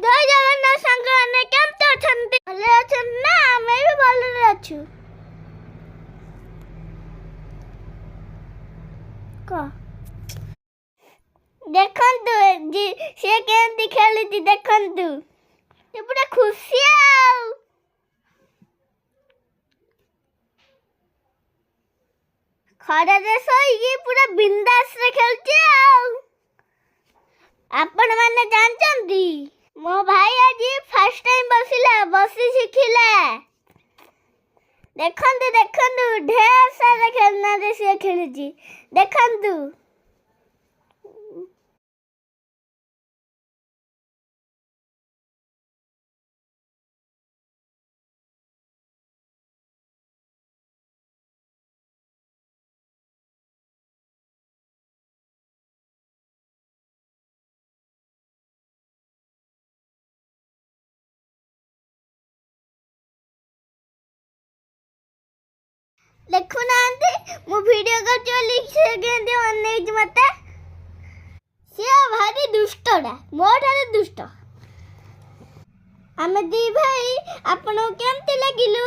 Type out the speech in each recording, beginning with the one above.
ଜୟ ଜଗନ୍ନାଥ ସାଙ୍ଗମାନେ କେମିତି ଅଛନ୍ତି? ଭଲରେ ଅଛନ୍ତି ନା? ଆମେ ବି ଭଲରେ ଅଛୁ। ଦେଖନ୍ତୁ ସେ କେମିତି ଖେଳୁଛି, ଦେଖନ୍ତୁ ସେ ପୁରା ଖୁସି ଆଉ ଖରାରେ ଶୋଇକି ପୁରା ବିନ୍ଦାସରେ ଖେଳୁଛି ଆଉ। ଆପଣ ମାନେ ଜାଣିଛନ୍ତି ମୋ ଭାଇ ଆଜି ଫାର୍ଷ୍ଟ ଟାଇମ୍ ବସି ଶିଖିଲା। ଦେଖନ୍ତୁ ଦେଖନ୍ତୁ ଢେର ସାରା ଖେଳନାରେ ସିଏ ଖେଳୁଛି, ଦେଖନ୍ତୁ। ଦେଖୁନାହାନ୍ତି ମୁଁ ଭିଡ଼ିଓ କରୁଛି ବୋଲି ସେ କେମିତି ଅନେଇଛି ମତେ। ସିଏ ଭାରି ଦୁଷ୍ଟଟା, ମୋ ଠାରୁ ଦୁଷ୍ଟ। ଆମେ ଦି ଭାଇ ଆପଣଙ୍କୁ କେମିତି ଲାଗିଲୁ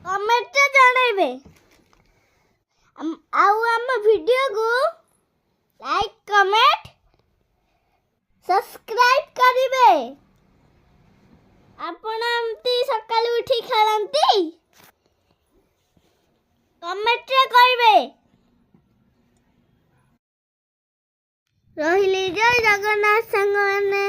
କମେଣ୍ଟରେ ଜଣାଇବେ। ଆଉ ଆମ ଭିଡ଼ିଓକୁ ଲାଇକ୍ କମେଣ୍ଟ ସବସ୍କ୍ରାଇବ୍ କରିବେ। ଆପଣ ଏମିତି ସକାଳୁ ଉଠି ଖେଳନ୍ତି? କମେଣ୍ଟରେ କହିବେ। ରହିଲି, ଜୟ ଜଗନ୍ନାଥ ସାଙ୍ଗମାନେ।